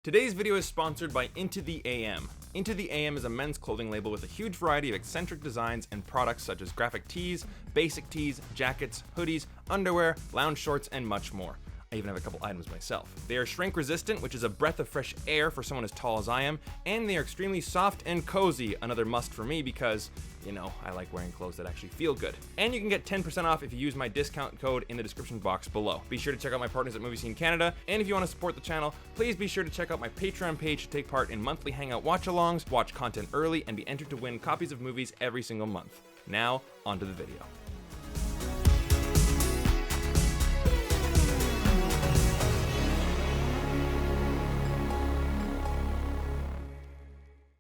Today's video is sponsored by Into the AM. Into the AM is a men's clothing label with a huge variety of eccentric designs and products such as graphic tees, basic tees, jackets, hoodies, underwear, lounge shorts, and much more. I even have a couple items myself. They are shrink resistant, which is a breath of fresh air for someone as tall as I am, and they are extremely soft and cozy, another must for me because, you know, I like wearing clothes that actually feel good. And you can get 10% off if you use my discount code in the description box below. Be sure to check out my partners at Movie Scene Canada, and if you want to support the channel, please be sure to check out my Patreon page to take part in monthly hangout watch-alongs, watch content early, and be entered to win copies of movies every single month. Now, onto the video.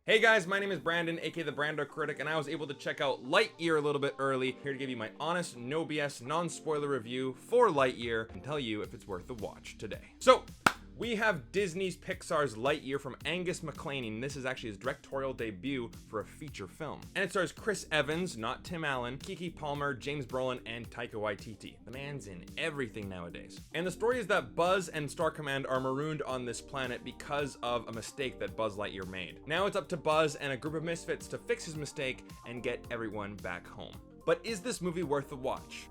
Hey guys, my name is Brandon, aka the BrandoCritic, and I was able to check out Lightyear a little bit early, here to give you my honest, no BS, non-spoiler review for Lightyear and tell you if it's worth the watch today. So, we have Disney's Pixar's Lightyear from Angus MacLane, and this is actually his directorial debut for a feature film. And it stars Chris Evans, not Tim Allen, Keke Palmer, James Brolin, and Taika Waititi. The man's in everything nowadays. And the story is that Buzz and Star Command are marooned on this planet because of a mistake that Buzz Lightyear made. Now it's up to Buzz and a group of misfits to fix his mistake and get everyone back home. But is this movie worth the watch?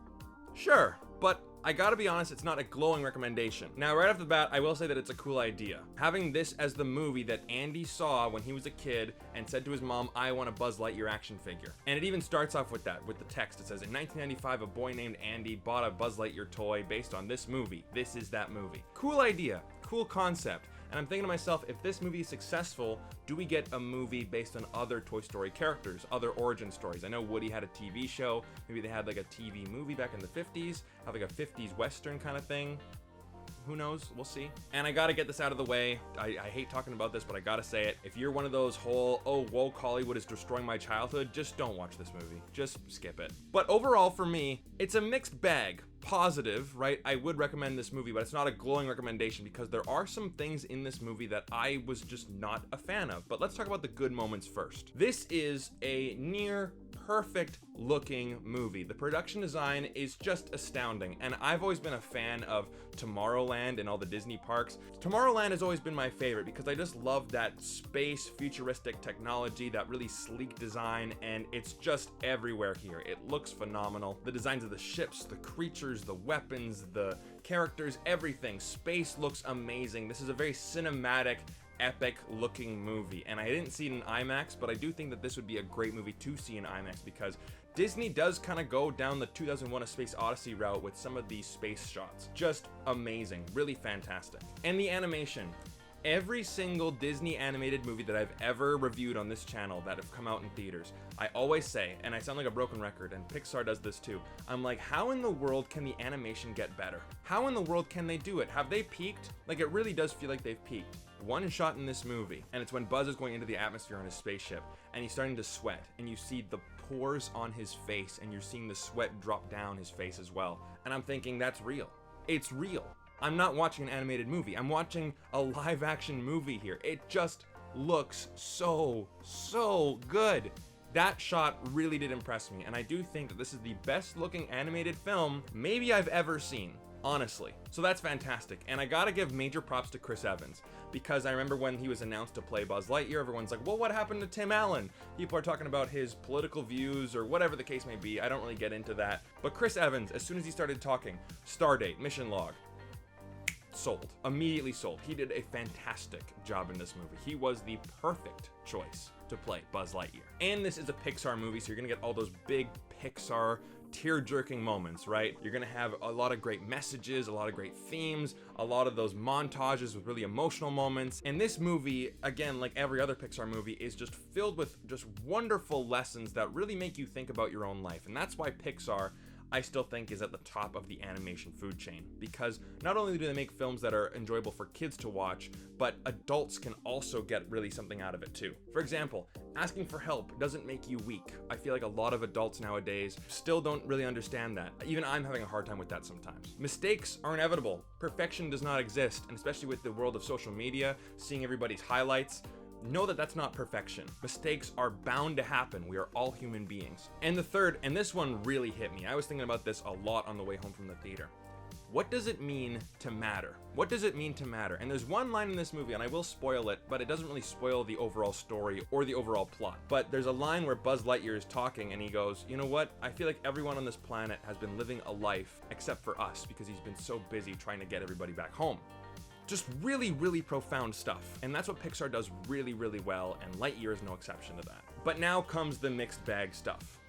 Sure, but I gotta be honest, it's not a glowing recommendation. Now, right off the bat, I will say that it's a cool idea. Having this as the movie that Andy saw when he was a kid and said to his mom, I want a Buzz Lightyear action figure. And it even starts off with that, with the text. It says, in 1995, a boy named Andy bought a Buzz Lightyear toy based on this movie. This is that movie. Cool idea, cool concept. And I'm thinking to myself, if this movie is successful, do we get a movie based on other Toy Story characters, other origin stories? I know Woody had a TV show. Maybe they had like a TV movie back in the 50s, have like a 50s Western kind of thing. Who knows? We'll see. And I gotta get this out of the way. I hate talking about this, but I gotta say it. If you're one of those whole, oh, woke Hollywood is destroying my childhood, just don't watch this movie. Just skip it. But overall, for me, it's a mixed bag. Positive, right? I would recommend this movie, but it's not a glowing recommendation because there are some things in this movie that I was just not a fan of. But let's talk about the good moments first. This is a near perfect looking movie. The production design is just astounding, and I've always been a fan of Tomorrowland and all the Disney parks. Tomorrowland has always been my favorite because I just love that space futuristic technology, that really sleek design, and it's just everywhere here. It looks phenomenal. The designs of the ships, the creatures, the weapons, the characters, everything. Space looks amazing. This is a very cinematic, epic looking movie, and I didn't see it in IMAX, but I do think that this would be a great movie to see in IMAX because Disney does kind of go down the 2001 A Space Odyssey route with some of these space shots. Just amazing, really fantastic. And the animation. Every single Disney animated movie that I've ever reviewed on this channel that have come out in theaters, I always say, and I sound like a broken record, and Pixar does this too, I'm like, how in the world can the animation get better? How in the world can they do it? Have they peaked? Like, it really does feel like they've peaked. One shot in this movie, and it's when Buzz is going into the atmosphere on his spaceship, and he's starting to sweat, and you see the pores on his face, and you're seeing the sweat drop down his face as well. And I'm thinking, that's real. It's real. I'm not watching an animated movie. I'm watching a live action movie here. It just looks so good. That shot really did impress me, and I do think that this is the best looking animated film maybe I've ever seen, honestly. So that's fantastic, and I gotta give major props to Chris Evans, because I remember when he was announced to play Buzz Lightyear, everyone's like, well, what happened to Tim Allen? People are talking about his political views or whatever the case may be. I don't really get into that. But Chris Evans, as soon as he started talking, stardate, mission log, sold. Immediately sold. He did a fantastic job in this movie. He was the perfect choice to play Buzz Lightyear. And this is a Pixar movie, so you're gonna get all those big Pixar tear-jerking moments, right? You're gonna have a lot of great messages, a lot of great themes, a lot of those montages with really emotional moments. And this movie, again, like every other Pixar movie, is just filled with just wonderful lessons that really make you think about your own life. And that's why Pixar, I still think, is at the top of the animation food chain, because not only do they make films that are enjoyable for kids to watch, but adults can also get really something out of it too. For example, asking for help doesn't make you weak. I feel like a lot of adults nowadays still don't really understand that. Even I'm having a hard time with that sometimes. Mistakes are inevitable. Perfection does not exist, and especially with the world of social media, seeing everybody's highlights, know that that's not perfection. Mistakes are bound to happen. We are all human beings. And the third, and this one really hit me. I was thinking about this a lot on the way home from the theater. what does it mean to matter? What does it mean to matter? And there's one line in this movie, and I will spoil it, but it doesn't really spoil the overall story or the overall plot. But there's a line where Buzz Lightyear is talking and he goes, you know what? I feel like everyone on this planet has been living a life except for us because he's been so busy trying to get everybody back home. Just really, really profound stuff. And that's what Pixar does really, really well, and Lightyear is no exception to that. But now comes the mixed bag stuff.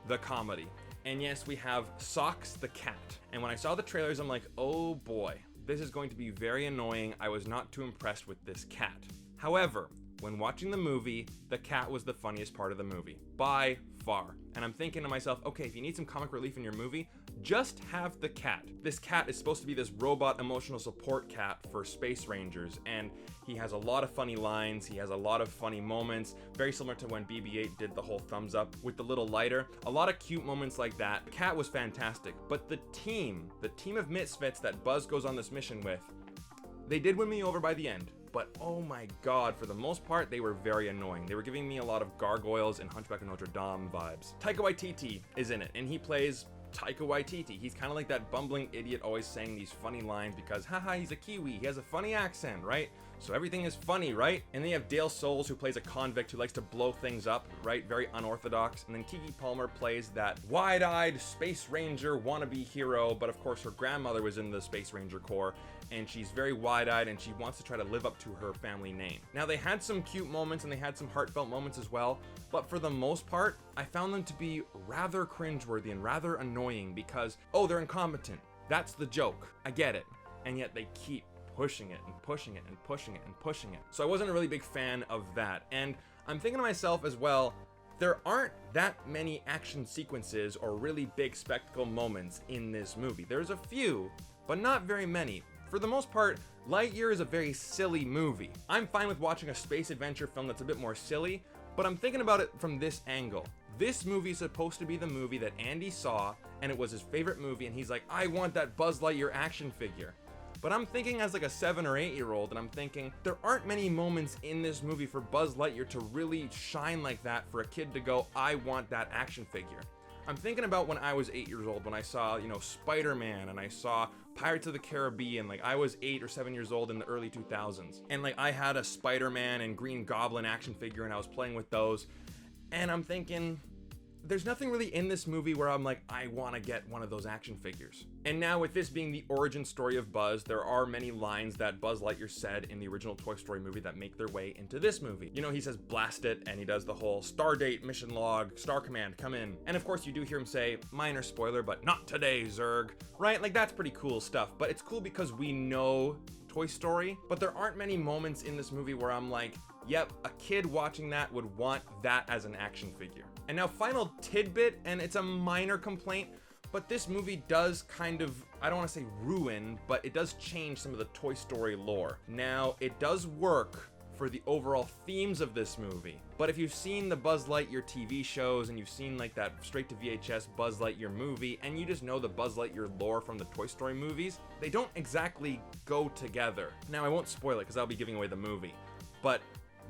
The comedy. And yes, we have Socks the cat. And when I saw the trailers, I'm like, oh boy, this is going to be very annoying. I was not too impressed with this cat. However, when watching the movie, the cat was the funniest part of the movie, by far. And I'm thinking to myself, okay, if you need some comic relief in your movie, just have the cat. This cat is supposed to be this robot emotional support cat for Space Rangers, and he has a lot of funny lines, he has a lot of funny moments, very similar to when BB-8 did the whole thumbs up with the little lighter. A lot of cute moments like that. The cat was fantastic, but the team of misfits that Buzz goes on this mission with, they did win me over by the end. But oh my god, for the most part, they were very annoying. They were giving me a lot of Gargoyles and Hunchback of Notre Dame vibes. Taika Waititi is in it, and he plays Taika Waititi. He's kind of like that bumbling idiot always saying these funny lines because, haha, he's a Kiwi, he has a funny accent, right? So everything is funny, right? And then you have Dale Souls, who plays a convict who likes to blow things up, right? Very unorthodox. And then Keke Palmer plays that wide-eyed Space Ranger wannabe hero, but of course her grandmother was in the Space Ranger Corps, and she's very wide-eyed and she wants to try to live up to her family name. Now, they had some cute moments and they had some heartfelt moments as well, but for the most part, I found them to be rather cringeworthy and rather annoying because, oh, they're incompetent. That's the joke. I get it. And yet they keep pushing it and pushing it and pushing it and pushing it. So I wasn't a really big fan of that. And I'm thinking to myself as well, there aren't that many action sequences or really big spectacle moments in this movie. There's a few, but not very many. For the most part, Lightyear is a very silly movie. I'm fine with watching a space adventure film that's a bit more silly, but I'm thinking about it from this angle. This movie is supposed to be the movie that Andy saw, and it was his favorite movie, and he's like, I want that Buzz Lightyear action figure. But I'm thinking as like a 7 or 8 year old, and I'm thinking there aren't many moments in this movie for Buzz Lightyear to really shine like that for a kid to go, I want that action figure. I'm thinking about when I was 8 years old, when I saw, Spider-Man, and I saw Pirates of the Caribbean. Like, I was 8 or 7 years old in the early 2000s. And like, I had a Spider-Man and Green Goblin action figure, and I was playing with those. And I'm thinking, there's nothing really in this movie where I'm like, I want to get one of those action figures. And now with this being the origin story of Buzz, there are many lines that Buzz Lightyear said in the original Toy Story movie that make their way into this movie. He says, blast it, and he does the whole star date, mission log, star command, come in. And of course you do hear him say, minor spoiler, but not today, Zurg. Right? Like, that's pretty cool stuff, but it's cool because we know Toy Story, but there aren't many moments in this movie where I'm like, yep, a kid watching that would want that as an action figure. And now, final tidbit, and it's a minor complaint, but this movie does kind of, I don't want to say ruin, but it does change some of the Toy Story lore. Now, it does work for the overall themes of this movie, but if you've seen the Buzz Lightyear TV shows and you've seen like that straight to VHS Buzz Lightyear movie, and you just know the Buzz Lightyear lore from the Toy Story movies, they don't exactly go together. Now, I won't spoil it because I'll be giving away the movie, but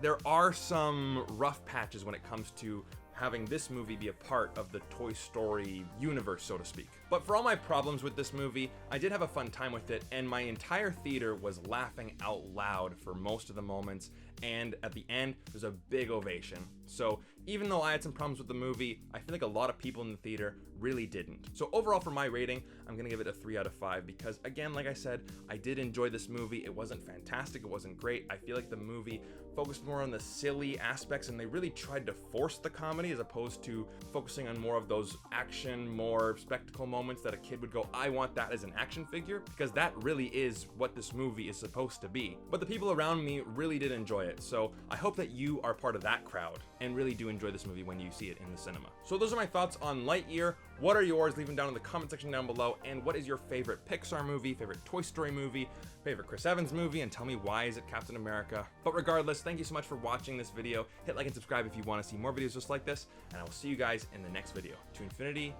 there are some rough patches when it comes to having this movie be a part of the Toy Story universe, so to speak. But for all my problems with this movie, I did have a fun time with it, and my entire theater was laughing out loud for most of the moments, and at the end, there's a big ovation. So even though I had some problems with the movie, I feel like a lot of people in the theater really didn't. So overall, for my rating, I'm gonna give it a 3 out of 5 because, again, like I said, I did enjoy this movie. It wasn't fantastic, it wasn't great. I feel like the movie focused more on the silly aspects, and they really tried to force the comedy as opposed to focusing on more of those action, more spectacle moments that a kid would go, I want that as an action figure, because that really is what this movie is supposed to be. But the people around me really did enjoy it, so I hope that you are part of that crowd and really do enjoy this movie when you see it in the cinema. So those are my thoughts on Lightyear. What are yours? Leave them down in the comment section down below. And what is your favorite Pixar movie, favorite Toy Story movie, favorite Chris Evans movie, and tell me, why is it Captain America? But regardless, thank you so much for watching this video. Hit like and subscribe if you want to see more videos just like this, and I will see you guys in the next video. To infinity.